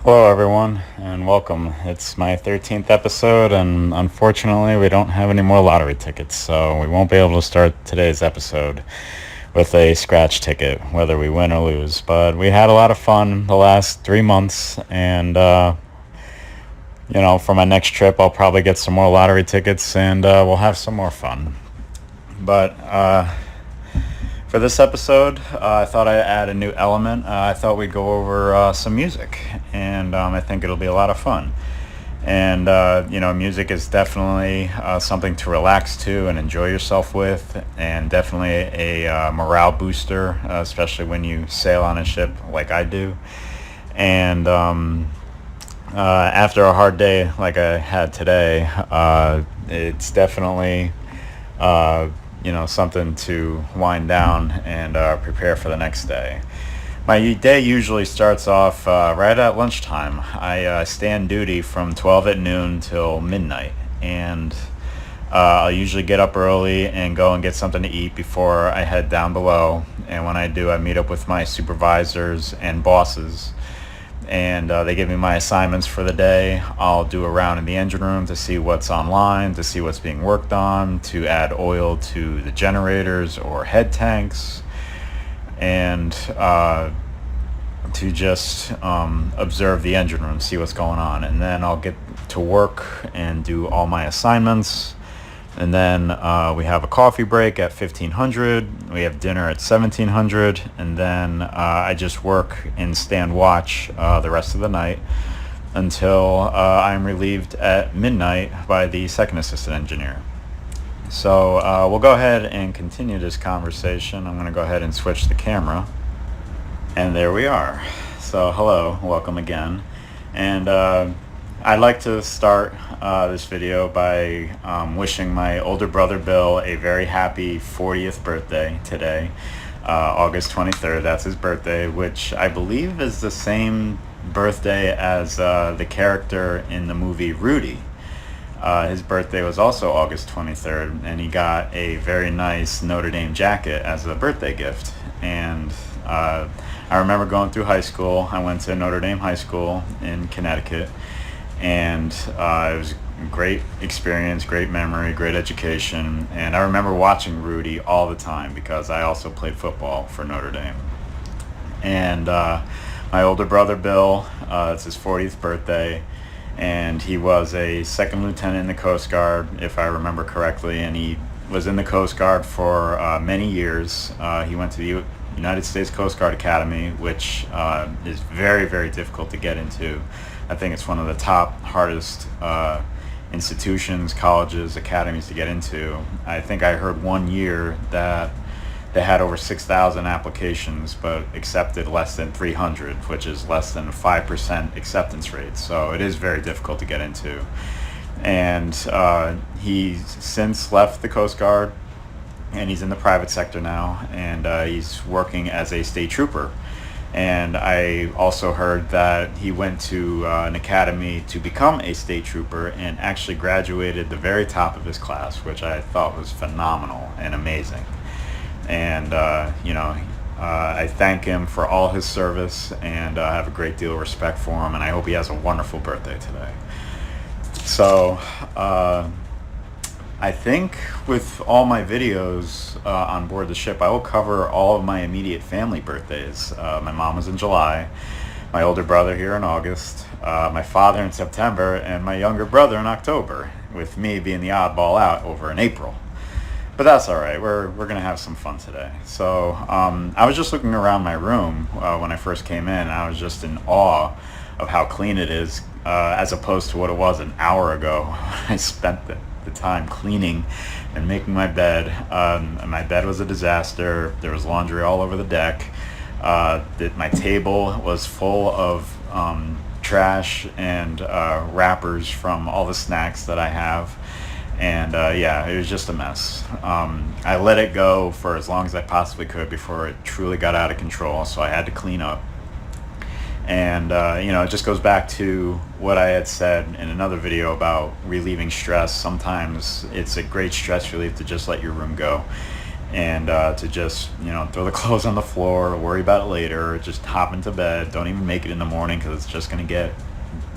Hello, everyone, and welcome. It's my 13th episode, and unfortunately, we don't have any more lottery tickets, so we won't be able to start today's episode with a scratch ticket, whether we win or lose. But we had a lot of fun the last 3 months, and, for my next trip, I'll probably get some more lottery tickets, and we'll have some more fun. But, for this episode, I thought I'd add a new element. I thought we'd go over some music, and I think it'll be a lot of fun. And, music is definitely something to relax to and enjoy yourself with, and definitely a morale booster, especially when you sail on a ship like I do. And after a hard day like I had today, it's definitely something to wind down and prepare for the next day. My day usually starts off right at lunchtime. I stand duty from 12 at noon till midnight, and I'll usually get up early and go and get something to eat before I head down below. And when I do, I meet up with my supervisors and bosses, and they give me my assignments for the day. I'll do a round in the engine room to see what's online, to see what's being worked on, to add oil to the generators or head tanks, and to just observe the engine room, see what's going on. And then I'll get to work and do all my assignments. And then we have a coffee break at 1500. We have dinner at 1700. And then I just work and stand watch the rest of the night until I'm relieved at midnight by the second assistant engineer. So we'll go ahead and continue this conversation. I'm going to go ahead and switch the camera. And there we are. So hello, welcome again. And I'd like to start this video by wishing my older brother Bill a very happy 40th birthday today, August 23rd. That's his birthday, which I believe is the same birthday as the character in the movie Rudy. His birthday was also August 23rd, and he got a very nice Notre Dame jacket as a birthday gift. And I remember going through high school. I went to Notre Dame High School in Connecticut, and it was a great experience, great memory, great education. And I remember watching Rudy all the time because I also played football for Notre Dame. And my older brother Bill, it's his 40th birthday, and he was a second lieutenant in the Coast Guard, if I remember correctly, and he was in the Coast Guard for many years. He went to the United States Coast Guard Academy, which is very, very difficult to get into. I think it's one of the top, hardest institutions, colleges, academies to get into. I think I heard one year that they had over 6,000 applications, but accepted less than 300, which is less than 5% acceptance rate. So it is very difficult to get into. And he's since left the Coast Guard, and he's in the private sector now, and he's working as a state trooper. And I also heard that he went to an academy to become a state trooper and actually graduated the very top of his class, which I thought was phenomenal and amazing. And I thank him for all his service, and I have a great deal of respect for him, and I hope he has a wonderful birthday today. So I think with all my videos on board the ship, I will cover all of my immediate family birthdays. My mom was in July, my older brother here in August, my father in September, and my younger brother in October, with me being the oddball out over in April. But that's all right. We're going to have some fun today. So I was just looking around my room when I first came in, and I was just in awe of how clean it is, as opposed to what it was an hour ago. I spent the time cleaning and making my bed. My bed was a disaster. There was laundry all over the deck. My table was full of trash and wrappers from all the snacks that I have. And it was just a mess. I let it go for as long as I possibly could before it truly got out of control, so I had to clean up. And it just goes back to what I had said in another video about relieving stress. Sometimes it's a great stress relief to just let your room go and to just, throw the clothes on the floor, worry about it later, just hop into bed, don't even make it in the morning because it's just going to get,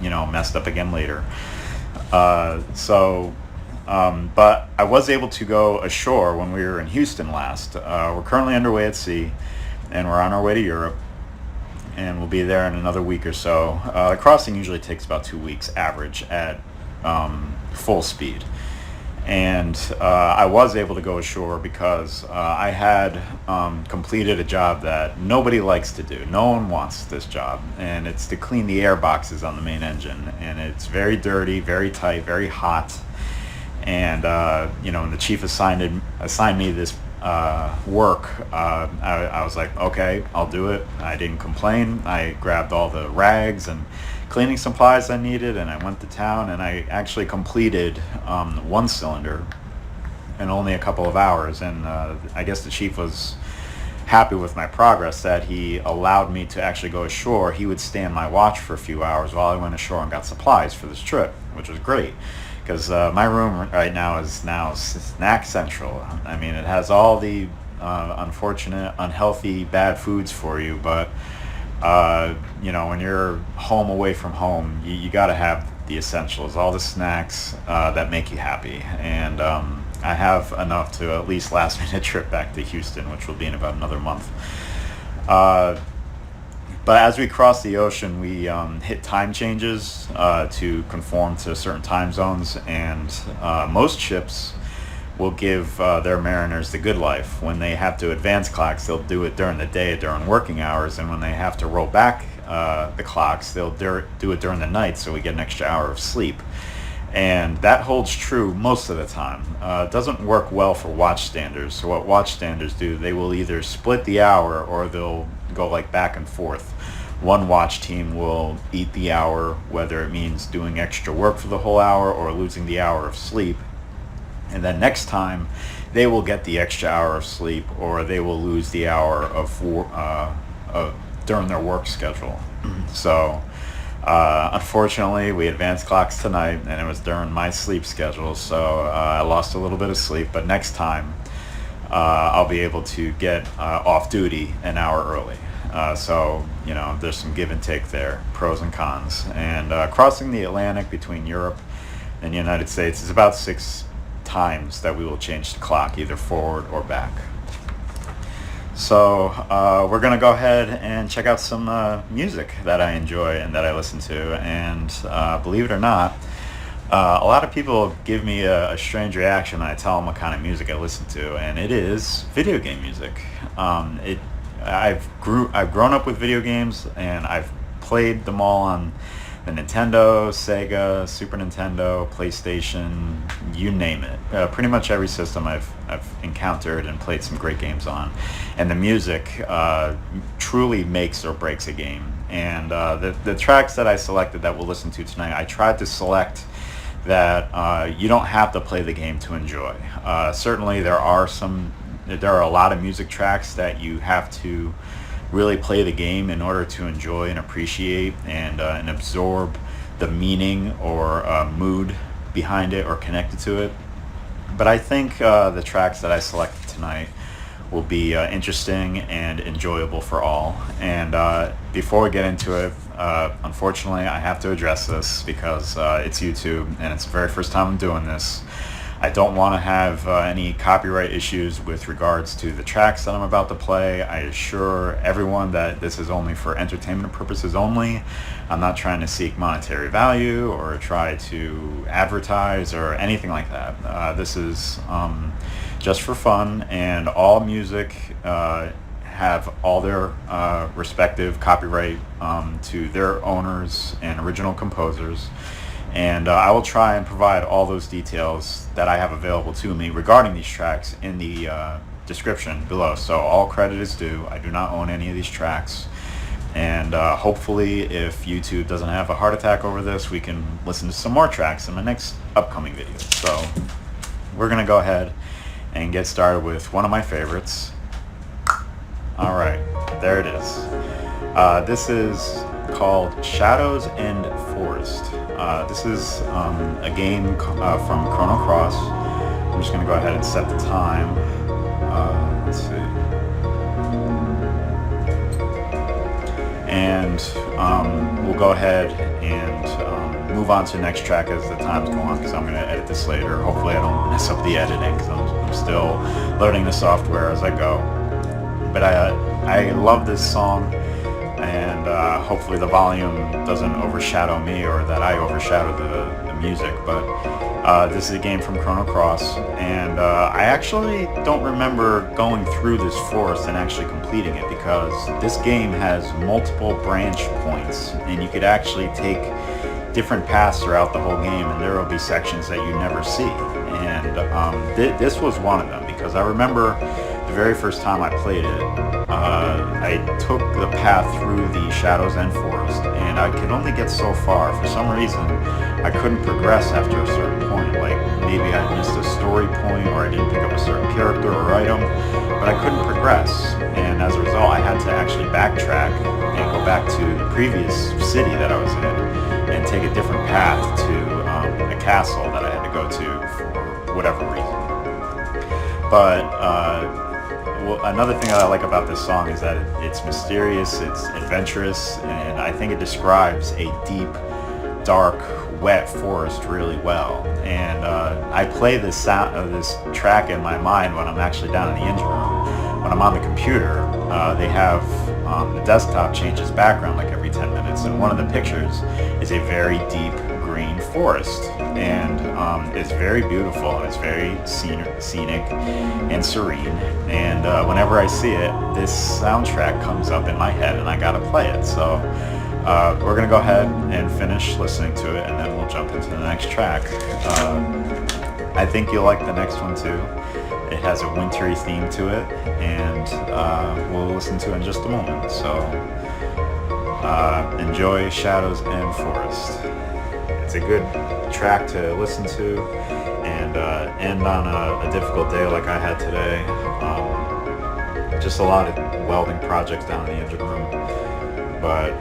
messed up again later. But I was able to go ashore when we were in Houston last. We're currently underway at sea, and we're on our way to Europe, and we'll be there in another week or so. The crossing usually takes about 2 weeks average at full speed. And I was able to go ashore because I had completed a job that nobody likes to do. No one wants this job, and it's to clean the air boxes on the main engine. And it's very dirty, very tight, very hot. And when the chief assigned me this work, I was like, okay, I'll do it. I didn't complain. I grabbed all the rags and cleaning supplies I needed, and I went to town, and I actually completed one cylinder in only a couple of hours. And I guess the chief was happy with my progress, that he allowed me to actually go ashore. He would stay on my watch for a few hours while I went ashore and got supplies for this trip, which was great. Because my room right now is snack central. I mean, it has all the unfortunate, unhealthy, bad foods for you, but when you're home away from home, you got to have the essentials, all the snacks that make you happy. And I have enough to at least last me a trip back to Houston, which will be in about another month. But as we cross the ocean, we hit time changes to conform to certain time zones, and most ships will give their mariners the good life. When they have to advance clocks, they'll do it during the day, during working hours, and when they have to roll back the clocks, they'll do it during the night, so we get an extra hour of sleep. And that holds true most of the time. It doesn't work well for watch standers. So what watch standers do, they will either split the hour or they'll go like back and forth. One watch team will eat the hour, whether it means doing extra work for the whole hour or losing the hour of sleep. And then next time, they will get the extra hour of sleep, or they will lose the hour of during their work schedule. So unfortunately, we advanced clocks tonight, and it was during my sleep schedule, so I lost a little bit of sleep. But next time, I'll be able to get off duty an hour early. So there's some give and take there, pros and cons. And crossing the Atlantic between Europe and the United States is about 6 times that we will change the clock, either forward or back. So we're going to go ahead and check out some music that I enjoy and that I listen to. And believe it or not, a lot of people give me a strange reaction when I tell them what kind of music I listen to, and it is video game music. I've grown up with video games, and I've played them all on the Nintendo, Sega, Super Nintendo, PlayStation, you name it. Pretty much every system I've encountered and played some great games on. And the music truly makes or breaks a game. And the tracks that I selected that we'll listen to tonight, I tried to select that you don't have to play the game to enjoy. Certainly there are a lot of music tracks that you have to really play the game in order to enjoy and appreciate and absorb the meaning or mood behind it or connected to it. But I think the tracks that I selected tonight will be interesting and enjoyable for all. And before we get into it, unfortunately I have to address this because it's YouTube and it's the very first time I'm doing this. I don't want to have any copyright issues with regards to the tracks that I'm about to play. I assure everyone that this is only for entertainment purposes only. I'm not trying to seek monetary value or try to advertise or anything like that. This is just for fun, and all music have all their respective copyright to their owners and original composers. And I will try and provide all those details that I have available to me regarding these tracks in the description below. So all credit is due. I do not own any of these tracks. And hopefully, if YouTube doesn't have a heart attack over this, we can listen to some more tracks in my next upcoming video. So we're going to go ahead and get started with one of my favorites. All right, there it is. This is called Shadows and Forest. This is a game from Chrono. I'm just going to go ahead and set the time. Let's see. And we'll go ahead and move on to the next track as the times go on, because I'm going to edit this later. Hopefully I don't mess up the editing, because I'm still learning the software as I go. But I love this song, and hopefully the volume doesn't overshadow me, or that I overshadow the music. But this is a game from Chrono Cross, and I actually don't remember going through this forest and actually completing it, because this game has multiple branch points, and you could actually take different paths throughout the whole game, and there will be sections that you never see. And this was one of them, because I remember the very first time I played it, I took the path through the Shadows End Forest, and I could only get so far. For some reason, I couldn't progress after a certain point. Like, maybe I missed a story point, or I didn't pick up a certain character or item, but I couldn't progress. And as a result, I had to actually backtrack and go back to the previous city that I was in, and take a different path to a castle that I had to go to for whatever reason. But another thing that I like about this song is that it's mysterious, it's adventurous, and I think it describes a deep, dark, wet forest really well. And I play this track in my mind when I'm actually down in the engine room. When I'm on the computer, they have the desktop changes background like every 10 minutes, and one of the pictures is a very deep green forest, and it's very beautiful, and it's very scenic and serene. And whenever I see it, this soundtrack comes up in my head, and I gotta play it. So we're gonna go ahead and finish listening to it, and then we'll jump into the next track. I think you'll like the next one too. It has a wintry theme to it, and we'll listen to it in just a moment. So enjoy Shadows End Forest. It's a good track to listen to and end on a difficult day like I had today. Just a lot of welding projects down in the engine room. But,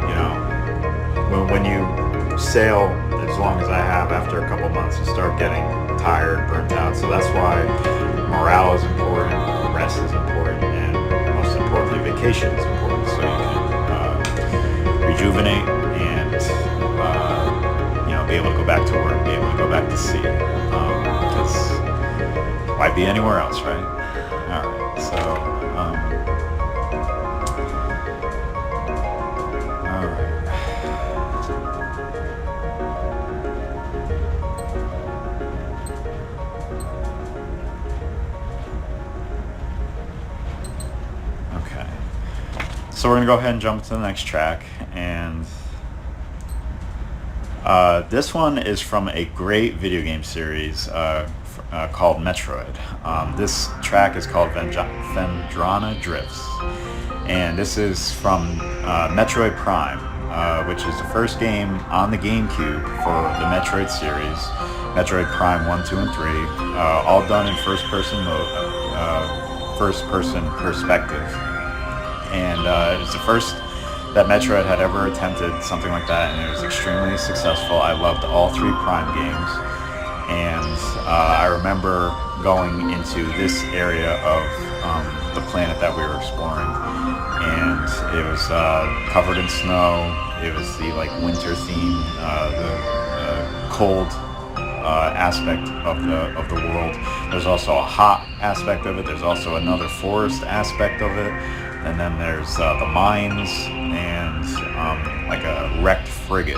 you know, when you sail as long as I have, after a couple months, you start getting tired, burnt out. So that's why morale is important, rest is important, and most importantly, vacation is important. So you can rejuvenate and, you know, be able to go back to work, be able to go back to sea. Because why be anywhere else, right? All right, so... So we're going to go ahead and jump to the next track, and this one is from a great video game series called Metroid. This track is called Phendrana Drifts, and this is from Metroid Prime, which is the first game on the Gamecube for the Metroid series, Metroid Prime 1, 2, and 3, all done in first-person mode, first-person perspective. And it was the first that Metroid had ever attempted something like that, and it was extremely successful. I loved all three Prime games, and I remember going into this area of the planet that we were exploring, and it was covered in snow. It was the winter theme, the cold aspect of the world. There's also a hot aspect of it. There's also another forest aspect of it. And then there's the mines and like a wrecked frigate,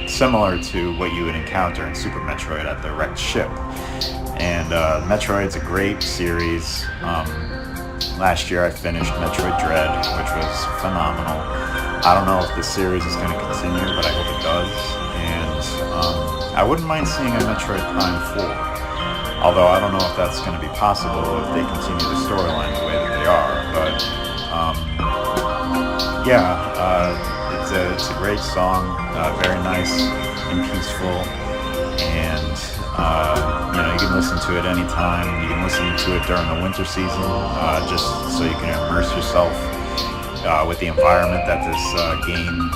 similar to what you would encounter in Super Metroid at the wrecked ship. And Metroid's a great series. Last year I finished Metroid Dread, which was phenomenal. I don't know if the series is going to continue, but I hope it does. And I wouldn't mind seeing a Metroid Prime 4. Although I don't know if that's going to be possible if they continue the storyline the way that they are. But yeah, it's a great song, very nice and peaceful, and you know, you can listen to it anytime. You can listen to it during the winter season, just so you can immerse yourself with the environment that this game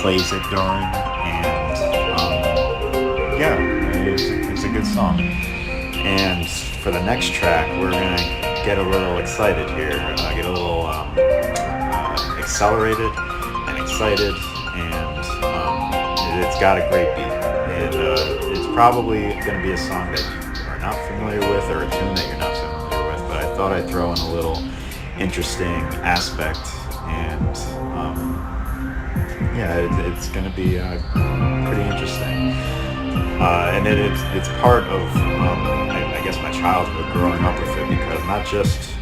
plays it during. And yeah, it's a good song. And for the next track, we're going to get a little excited here, get a little accelerated and excited, and it's got a great beat. It's probably going to be a song that you are not familiar with, or a tune that you're not familiar with, but I thought I'd throw in a little interesting aspect, and it's going to be pretty interesting. And it's part of, I guess, my childhood growing up with it, because not just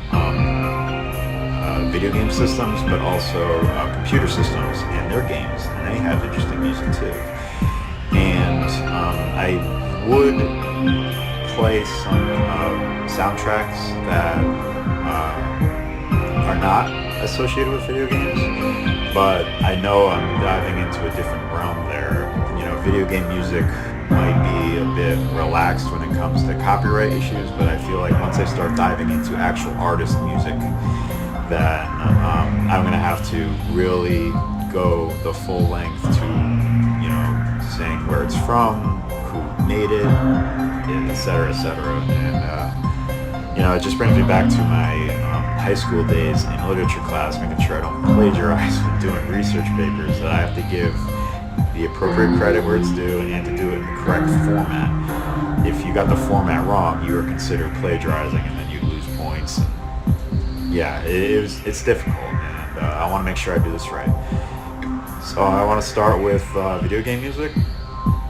video game systems, but also computer systems and their games, and they have interesting music too. And I would play some soundtracks that are not associated with video games, but I know I'm diving into a different realm there. You know, video game music might be a bit relaxed when it comes to copyright issues, but I feel like once I start diving into actual artist music, then I'm going to have to really go the full length to, saying where it's from, who made it, etc., etc. And, it just brings me back to my high school days in literature class, making sure I don't plagiarize when doing research papers, that I have to give the appropriate credit where it's due and to do it in the correct format. If you got the format wrong, you are considered plagiarizing, and then you lose points. Yeah, it's difficult, and I want to make sure I do this right. So I want to start with video game music,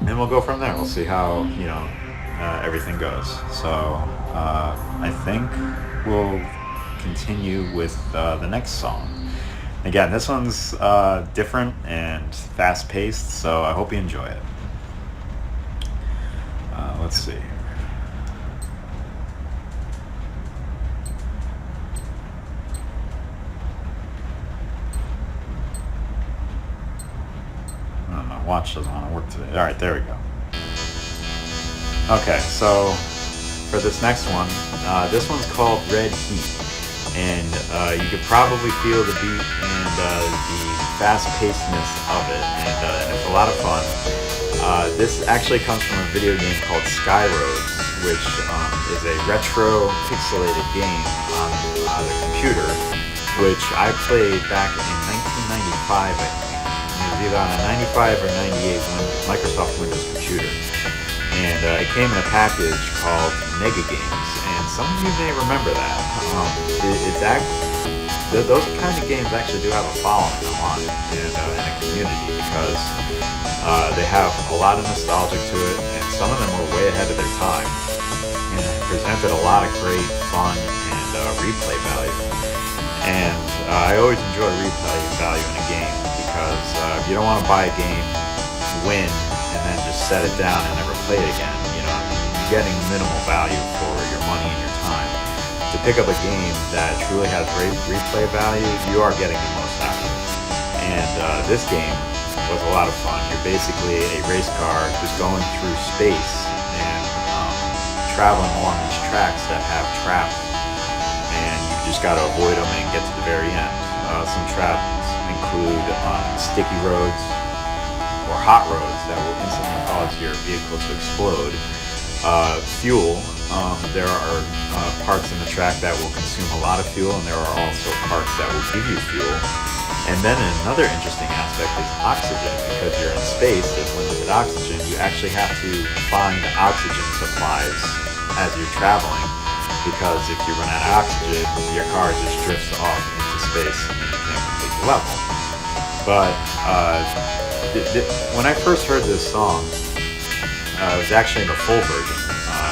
and we'll go from there. We'll see how everything goes. So I think we'll continue with the next song. Again, this one's different and fast-paced, so I hope you enjoy it. Let's see. My watch doesn't want to work today. All right, there we go. Okay, so for this next one, this one's called Red Heat. And you could probably feel the beat and the fast-pacedness of it, and it's a lot of fun. This actually comes from a video game called Skyroads, which is a retro pixelated game on the computer, which I played back in 1995, I think. It was either on a 95 or 98 Microsoft Windows computer. And it came in a package called Mega Games, and some of you may remember that. Those kind of games actually do have a following online and a community, because they have a lot of nostalgia to it, and some of them were way ahead of their time, and presented a lot of great fun and replay value. And I always enjoy replay value in a game, because you don't want to buy a game, win, and then just set it down and never play it again. You're getting minimal value for your money and your time. To pick up a game that truly has replay value, you are getting the most out of it. And this game was a lot of fun. You're basically a race car just going through space and traveling along these tracks that have traps, and you just got to avoid them and get to the very end. Some traps include sticky roads or hot roads that will instantly cause your vehicle to explode. Fuel, there are parts in the track that will consume a lot of fuel, and there are also parts that will give you fuel. And then another interesting aspect is oxygen. Because you're in space, there's limited oxygen. You actually have to find oxygen supplies as you're traveling, because if you run out of oxygen, your car just drifts off into space and you can't complete the level. But when I first heard this song, it was actually in the full version.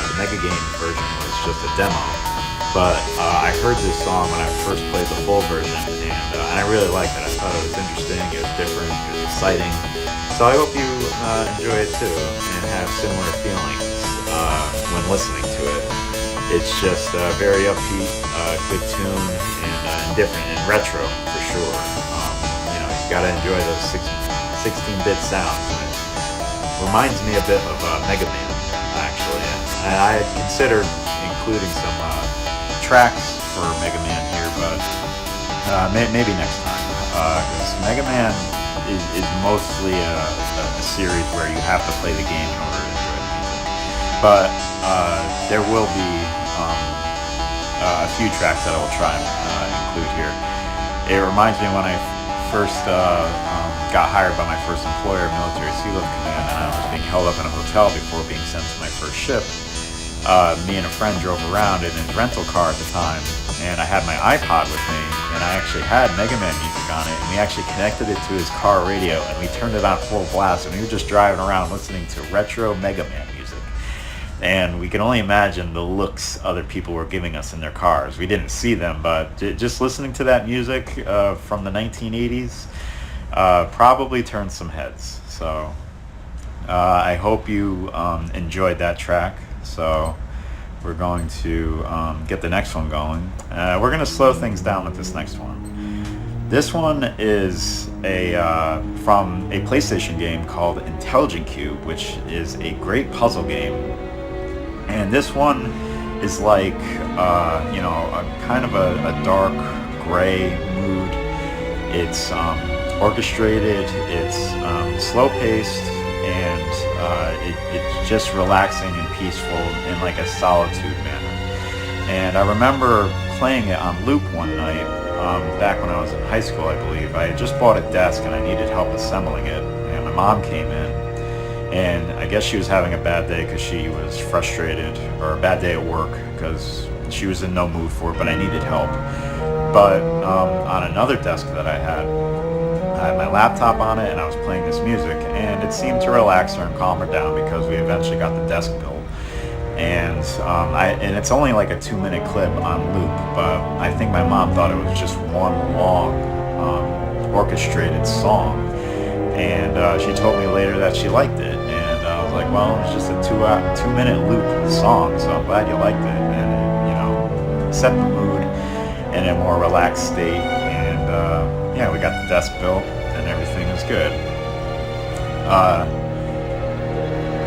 The Mega Game version was just a demo. But I heard this song when I first played the full version, and I really liked it. I thought it was interesting, it was different, it was exciting. So I hope you enjoy it too, and have similar feelings when listening to it. It's just very upbeat, good tune, and different and retro for sure. You gotta enjoy those 16-bit sounds. It reminds me a bit of Mega Man, actually. And I had considered including some tracks for Mega Man here, but maybe next time. Because Mega Man is mostly a series where you have to play the game in order to enjoy the music. But there will be a few tracks that I will try and include here. It reminds me when I first got hired by my first employer, Military Sea Lift Command, and I was being held up in a hotel before being sent to my first ship. Me and a friend drove around in his rental car at the time, and I had my iPod with me, and I actually had Mega Man music on it, and we actually connected it to his car radio, and we turned it on full blast, and we were just driving around listening to retro Mega Man music. And we can only imagine the looks other people were giving us in their cars. We didn't see them, but just listening to that music from the 1980s probably turned some heads. So I hope you enjoyed that track. So we're going to get the next one going. We're going to slow things down with this next one. This one is from a PlayStation game called Intelligent Qube, which is a great puzzle game. And this one is like, a kind of a dark gray mood. It's orchestrated, it's slow-paced, and it's just relaxing and peaceful in like a solitude manner. And I remember playing it on loop one night, back when I was in high school, I believe. I had just bought a desk and I needed help assembling it, and my mom came in, and I guess she was having a bad day because she was frustrated, or a bad day at work because she was in no mood for it, but I needed help. But on another desk that I had my laptop on it, and I was playing this music, and it seemed to relax her and calm her down because we eventually got the desk built. And it's only like a 2-minute clip on loop, but I think my mom thought it was just one long orchestrated song, and she told me later that she liked it, and I was like, well, it's just a 2-minute loop song, so I'm glad you liked it, and it set the mood in a more relaxed state, and we got the desk built, and everything was good.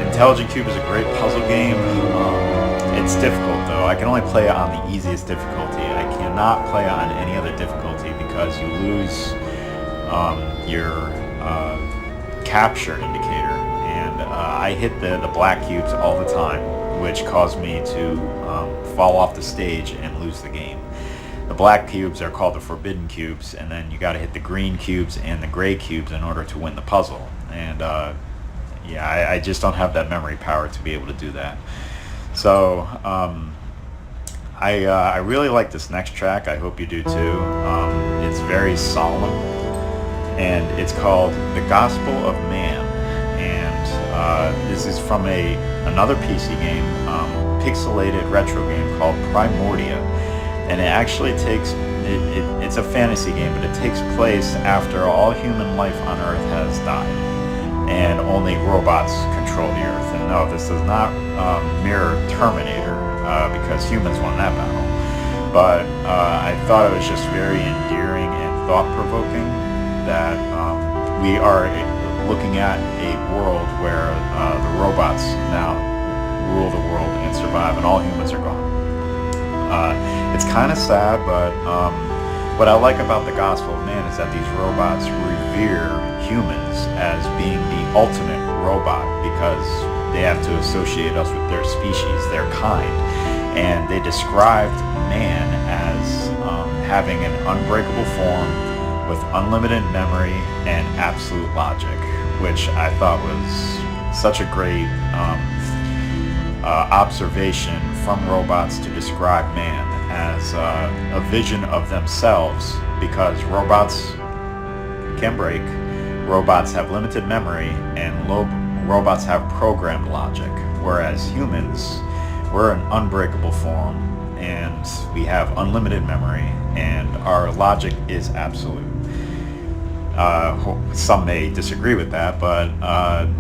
Intelligent Qube is a great puzzle game. It's difficult though. I can only play it on the easiest difficulty. I cannot play it on any other difficulty because you lose your capture indicator. And I hit the black cubes all the time, which caused me to fall off the stage and lose the game. The black cubes are called the forbidden cubes, and then you got to hit the green cubes and the gray cubes in order to win the puzzle. And I just don't have that memory power to be able to do that. So I really like this next track. I hope you do too. It's very solemn, and it's called The Gospel of Man. And this is from another PC game, pixelated retro game called Primordia. And it actually it's a fantasy game, but it takes place after all human life on Earth has died, and only robots control the Earth. And no, this does not mirror Terminator, because humans won that battle. But I thought it was just very endearing and thought-provoking that we are looking at a world where the robots now rule the world and survive, and all humans are gone. It's kind of sad, but what I like about the Gospel of Man is that these robots revere humans as being the ultimate robot, because they have to associate us with their species, their kind, and they described man as having an unbreakable form with unlimited memory and absolute logic, which I thought was such a great observation from robots to describe man as a vision of themselves, because robots can break, robots have limited memory, and robots have programmed logic, whereas humans, we're an unbreakable form, and we have unlimited memory, and our logic is absolute. Some may disagree with that, but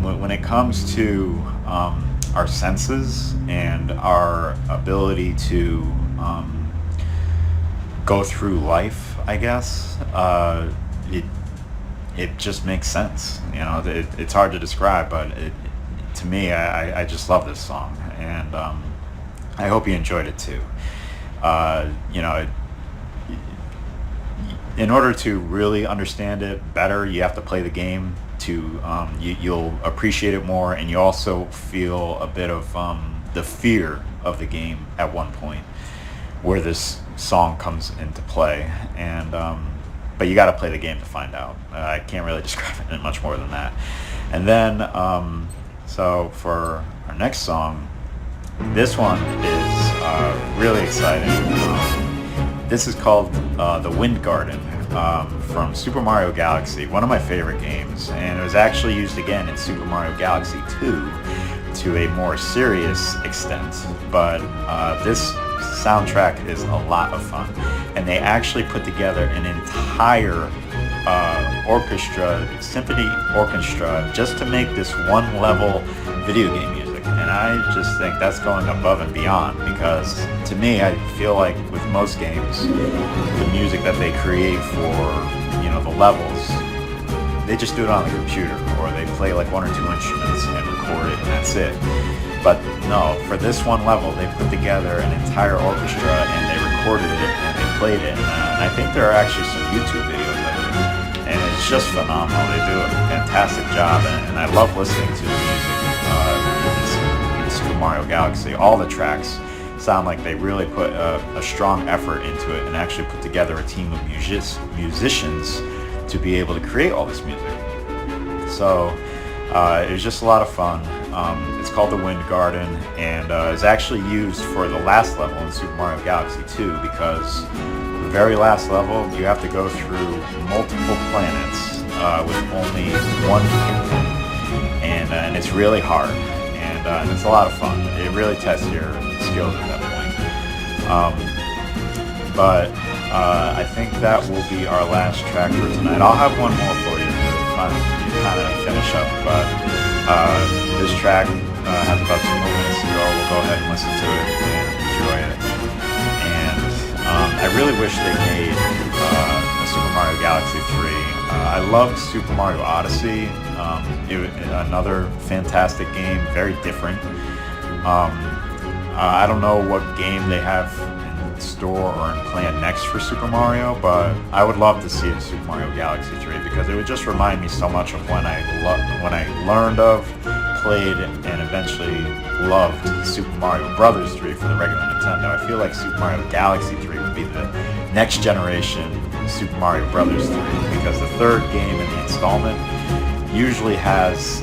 when it comes to our senses and our ability to go through life, I guess, it just makes sense. It's hard to describe, but to me, I just love this song, and I hope you enjoyed it too. In order to really understand it better, you have to play the game to you'll appreciate it more, and you also feel a bit of the fear of the game at one point, where this song comes into play. And but you got to play the game to find out. I can't really describe it in much more than that. And then so for our next song, this one is really exciting. This is called The Wind Garden from Super Mario Galaxy, one of my favorite games, and it was actually used again in Super Mario Galaxy 2 to a more serious extent, but this soundtrack is a lot of fun, and they actually put together an entire symphony orchestra just to make this one level video game music. And I just think that's going above and beyond, because to me, I feel like with most games, the music that they create for, the levels, they just do it on the computer, or they play like one or two instruments and record it, and that's it. But no, for this one level, they put together an entire orchestra, and they recorded it, and they played it, and I think there are actually some YouTube videos of it, and it's just phenomenal. They do a fantastic job, and I love listening to the music in Super Mario Galaxy. All the tracks sound like they really put a strong effort into it, and actually put together a team of musicians to be able to create all this music. So it was just a lot of fun. It's called The Wind Garden, and it's actually used for the last level in Super Mario Galaxy 2, because the very last level, you have to go through multiple planets with only one kingdom, and it's really hard, and it's a lot of fun. It really tests your skills at that point. But I think that will be our last track for tonight. I'll have one more for you to kind of finish up, but this track has about 2 more minutes to go. We'll go ahead and listen to it and enjoy it. And I really wish they made a Super Mario Galaxy 3. I loved Super Mario Odyssey. Another fantastic game, very different. I don't know what game they have in store or in plan next for Super Mario, but I would love to see a Super Mario Galaxy 3, because it would just remind me so much of when I learned of, played, and eventually loved Super Mario Brothers 3 for the regular Nintendo. I feel like Super Mario Galaxy 3 would be the next generation Super Mario Brothers 3, because the third game in the installment usually has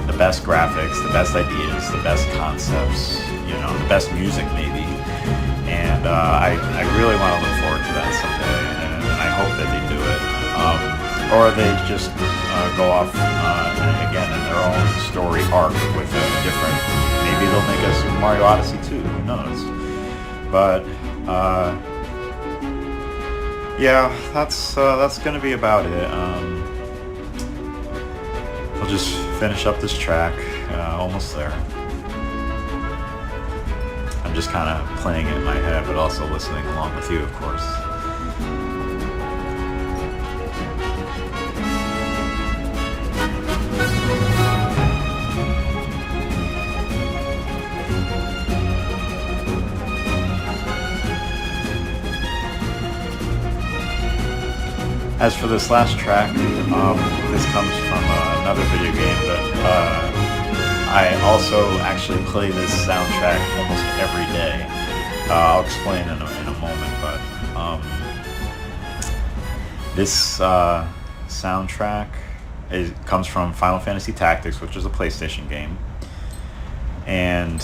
the best graphics, the best ideas, the best concepts, the best music maybe. And I really want to look forward to that someday, and I hope that they do it. Or they just go off again in their own story arc with a different, maybe they'll make a Super Mario Odyssey 2, who knows. But yeah, that's gonna be about it. We'll just finish up this track, almost there. I'm just kind of playing it in my head, but also listening along with you, of course. As for this last track, this comes from another video game that I also actually play this soundtrack almost every day. I'll explain in a moment, but this soundtrack comes from Final Fantasy Tactics, which is a PlayStation game, and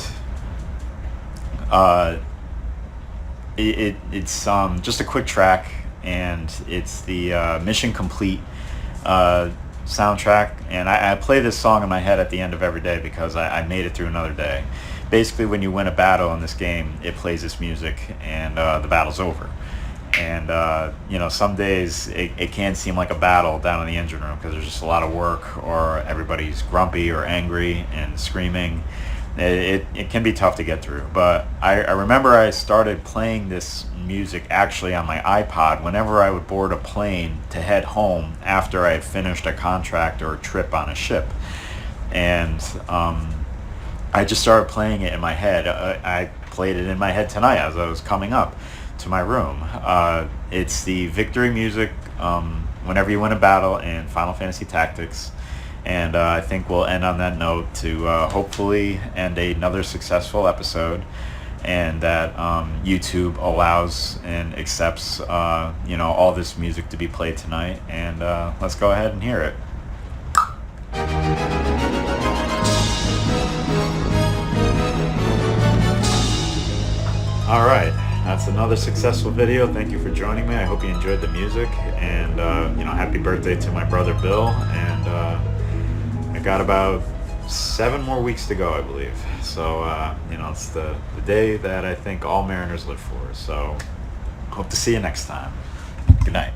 it's just a quick track. And it's the Mission Complete soundtrack, and I play this song in my head at the end of every day, because I made it through another day. Basically, when you win a battle in this game, it plays this music, and the battle's over. And some days it can seem like a battle down in the engine room, because there's just a lot of work, or everybody's grumpy or angry and screaming. It can be tough to get through, but I remember I started playing this music actually on my iPod whenever I would board a plane to head home after I had finished a contract or a trip on a ship. And I just started playing it in my head. I played it in my head tonight as I was coming up to my room. It's the victory music whenever you win a battle in Final Fantasy Tactics. And I think we'll end on that note to hopefully end another successful episode, and that YouTube allows and accepts all this music to be played tonight. And let's go ahead and hear it. Alright, that's another successful video. Thank you for joining me. I hope you enjoyed the music, and happy birthday to my brother Bill. And I got about 7 more weeks to go, I believe. So it's the day that I think all Mariners live for. So hope to see you next time. Good night.